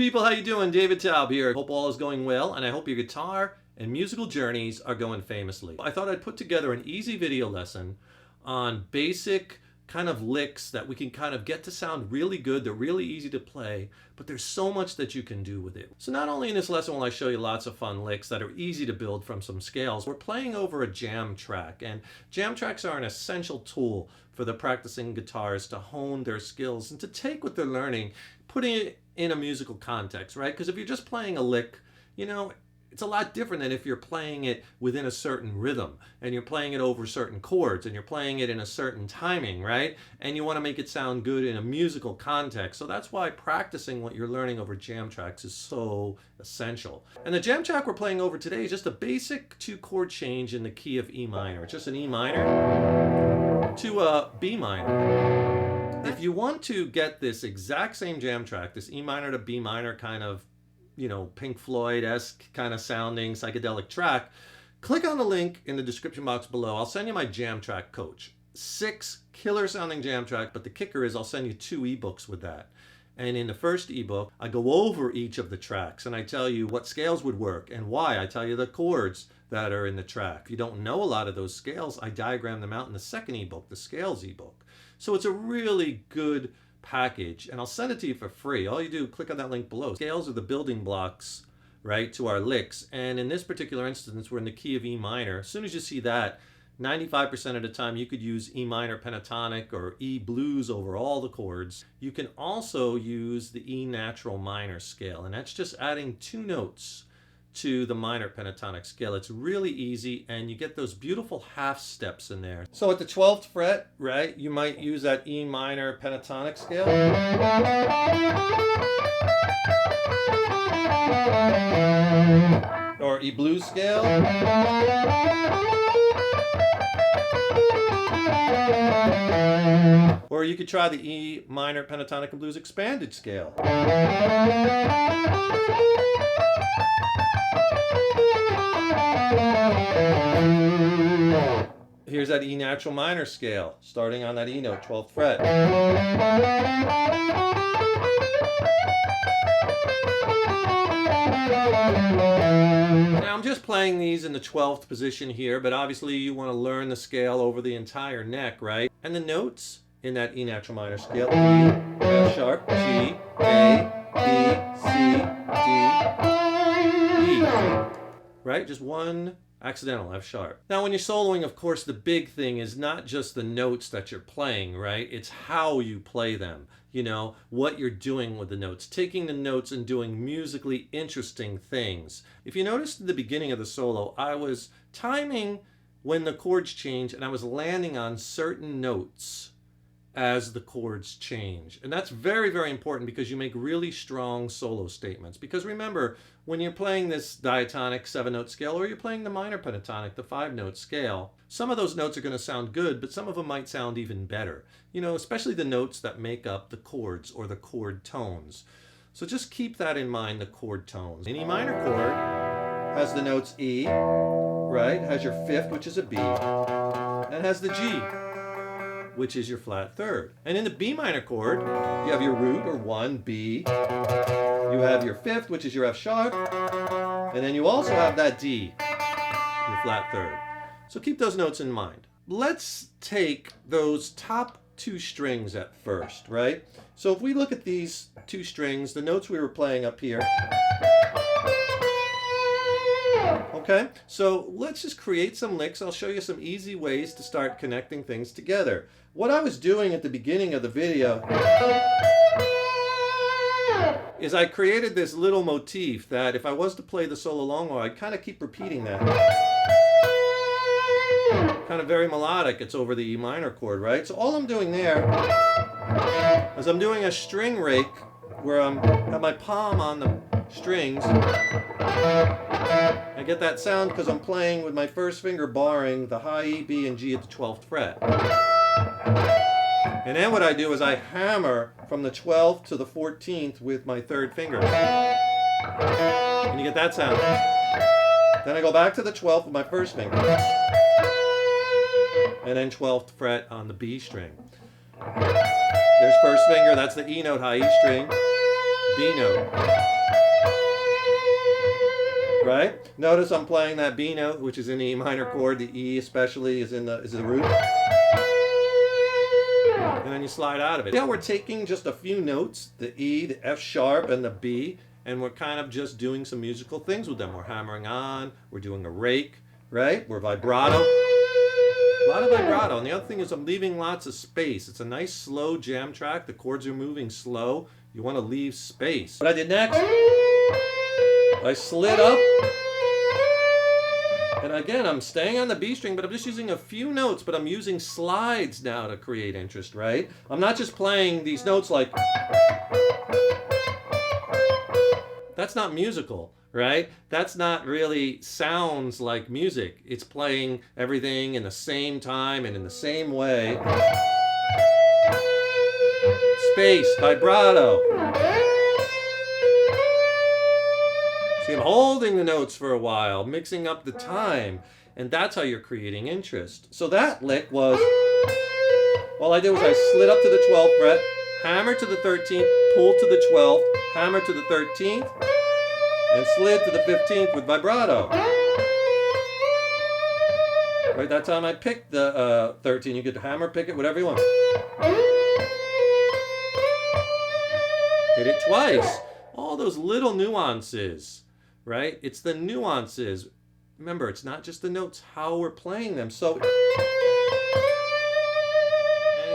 people, how you doing? David Taub here. Hope all is going well, and I hope your guitar and musical journeys are going famously. I thought I'd put together an easy video lesson on basic kind of licks that we can kind of get to sound really good. They're really easy to play, but there's so much that you can do with it. So not only in this lesson will I show you lots of fun licks that are easy to build from some scales, we're playing over a jam track, and jam tracks are an essential tool for the practicing guitars to hone their skills and to take what they're learning, putting it in a musical context, right? Because if you're just playing a lick, you know, it's a lot different than if you're playing it within a certain rhythm and you're playing it over certain chords and you're playing it in a certain timing, right? And you want to make it sound good in a musical context. So that's why practicing what you're learning over jam tracks is so essential. And the jam track we're playing over today is just a basic 2-chord change in the key of E minor. It's just an E minor to a B minor. If you want to get this exact same jam track, this E minor to B minor kind of, you know, Pink Floyd-esque kind of sounding psychedelic track, click on the link in the description box below. I'll send you my jam track coach. 6 killer sounding jam track, but the kicker is I'll send you 2 ebooks with that. And in the first ebook, I go over each of the tracks and I tell you what scales would work and why. I tell you the chords that are in the track. If you don't know a lot of those scales, I diagram them out in the second ebook, the scales ebook. So it's a really good package, and I'll send it to you for free. All you do, click on that link below. Scales are the building blocks, right, to our licks, and in this particular instance we're in the key of E minor. As soon as you see that, 95% of the time you could use E minor pentatonic or E blues over all the chords. You can also use the E natural minor scale, and that's just adding 2 notes to the minor pentatonic scale. It's really easy, and you get those beautiful half steps in there. So at the 12th fret, right, you might use that E minor pentatonic scale. Or E blues scale. Or you could try the E minor pentatonic and blues expanded scale. Here's that E natural minor scale, starting on that E note, 12th fret. Now I'm just playing these in the 12th position here, but obviously you want to learn the scale over the entire neck, right? And the notes in that E natural minor scale: E, F sharp, G, A, B, C, D, E. Right? Just one accidental F sharp. Now when you're soloing, of course, the big thing is not just the notes that you're playing, right? It's how you play them. You know, what you're doing with the notes, taking the notes and doing musically interesting things. If you noticed in the beginning of the solo, I was timing when the chords change and I was landing on certain notes as the chords change. And that's very, very important because you make really strong solo statements. Because remember, when you're playing this diatonic 7-note scale, or you're playing the minor pentatonic, the 5-note scale, some of those notes are going to sound good, but some of them might sound even better. You know, especially the notes that make up the chords or the chord tones. So just keep that in mind, the chord tones. An E minor chord has the notes E, right? Has your 5th, which is a B, and has the G, which is your flat 3rd. And in the B minor chord, you have your root, or 1, B. You have your 5th, which is your F sharp. And then you also have that D, your flat 3rd. So keep those notes in mind. Let's take those top 2 strings at first, right? So if we look at these 2 strings, the notes we were playing up here. Okay, so let's just create some licks. I'll show you some easy ways to start connecting things together. What I was doing at the beginning of the video is I created this little motif that if I was to play the solo long way, I'd kind of keep repeating that. Kind of very melodic. It's over the E minor chord, right? So all I'm doing there is I'm doing a string rake where I have my palm on the strings. I get that sound because I'm playing with my first finger barring the high E, B, and G at the 12th fret. And then what I do is I hammer from the 12th to the 14th with my 3rd finger. And you get that sound. Then I go back to the 12th with my first finger. And then 12th fret on the B string. There's first finger, that's the E note, high E string, B note. right? Notice I'm playing that B note, which is in the E minor chord. The E especially is in the root. And then you slide out of it. Now we're taking just a few notes, the E, the F sharp, and the B, and we're kind of just doing some musical things with them. We're hammering on, we're doing a rake, right? We're vibrato. A lot of vibrato. And the other thing is I'm leaving lots of space. It's a nice slow jam track. The chords are moving slow. You want to leave space. What I did next, I slid up. And again, I'm staying on the B string, but I'm just using a few notes, but I'm using slides now to create interest, right? I'm not just playing these notes like... That's not musical, right? That's not really sounds like music. It's playing everything in the same time and in the same way. Space, vibrato. See, I'm holding the notes for a while, mixing up the time, and that's how you're creating interest. So that lick was, all I did was I slid up to the 12th fret, hammer to the 13th, pull to the 12th, hammer to the 13th, and slid to the 15th with vibrato. Right, that time I picked the 13. You could hammer, pick it, whatever you want. Hit it twice. All those little nuances. Right? It's the nuances. Remember, it's not just the notes, how we're playing them. So,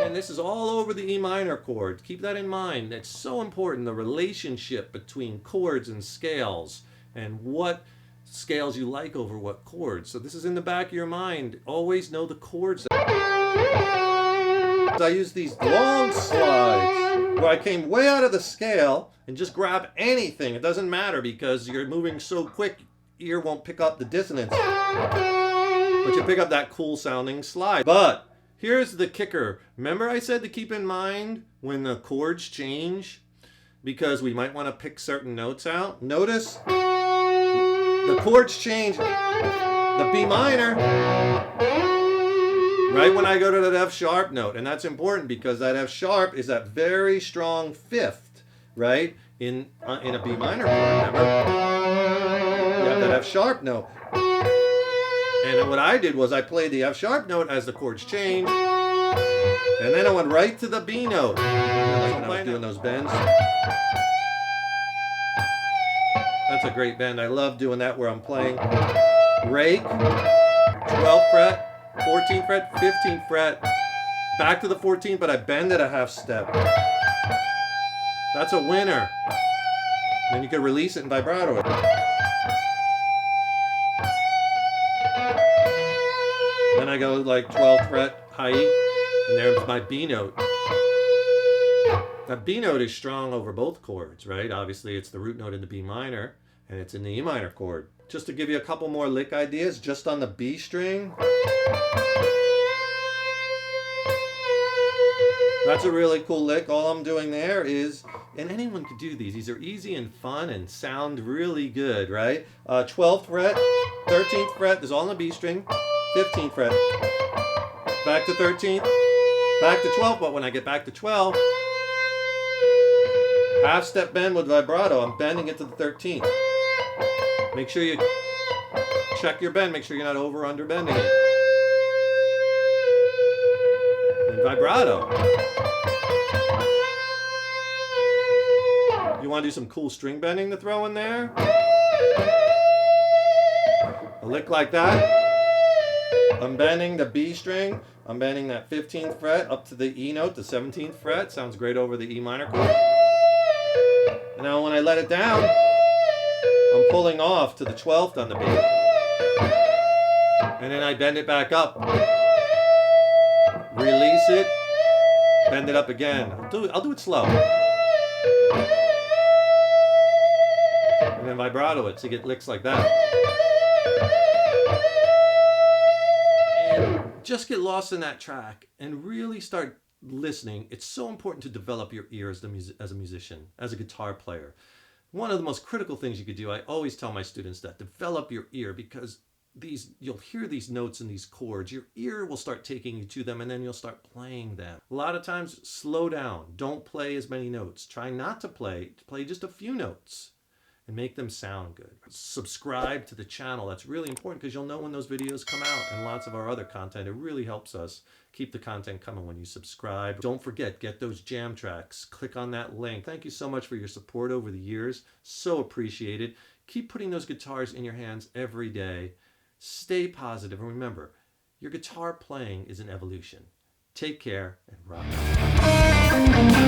and this is all over the E minor chord. Keep that in mind. It's so important, the relationship between chords and scales, and what scales you like over what chords. So this is in the back of your mind. Always know the chords. I use these long slides where I came way out of the scale and just grab anything. It doesn't matter because you're moving so quick, ear won't pick up the dissonance. But you pick up that cool sounding slide. But here's the kicker. Remember I said to keep in mind when the chords change? Because we might want to pick certain notes out. Notice the chords change. The B minor. Right when I go to that F sharp note, and that's important because that F sharp is that very strong fifth, right? In a B minor chord, remember? You have that F sharp note. And what I did was I played the F sharp note as the chords changed, and then I went right to the B note. When I was doing those bends. That's a great bend. I love doing that where I'm playing rake, 12th fret, 14th fret, 15th fret, back to the 14th, but I bend it a half step. That's a winner. Then you can release it and vibrato it. Then I go like 12th fret, high E, and there's my B note. That B note is strong over both chords, right? Obviously it's the root note in the B minor, and it's in the E minor chord. Just to give you a couple more lick ideas, just on the B string. That's a really cool lick. All I'm doing there is, and anyone could do these. These are easy and fun and sound really good, right? 12th fret, 13th fret, is all on the B string. 15th fret, back to 13th, back to 12th, but when I get back to 12, half step bend with vibrato. I'm bending it to the 13th. Make sure you check your bend. Make sure you're not over or under bending it. And vibrato. You want to do some cool string bending to throw in there? A lick like that. I'm bending the B string. I'm bending that 15th fret up to the E note, the 17th fret. Sounds great over the E minor chord. And now when I let it down, I'm pulling off to the 12th on the B. And then I bend it back up. Release it. Bend it up again. I'll do it slow. And then vibrato it so you get licks like that. And just get lost in that track and really start listening. It's so important to develop your ear as a musician, as a guitar player. One of the most critical things you could do, I always tell my students that, develop your ear, because you'll hear these notes and these chords, your ear will start taking you to them, and then you'll start playing them. A lot of times, slow down. Don't play as many notes. Try not to play just a few notes. and make them sound good. Subscribe to the channel. That's really important because you'll know when those videos come out, and lots of our other content. It really helps us keep the content coming when you subscribe. Don't forget, get those jam tracks. Click on that link. Thank you so much for your support over the years. So appreciated. Keep putting those guitars in your hands every day. Stay positive, and remember, your guitar playing is an evolution. Take care and rock on.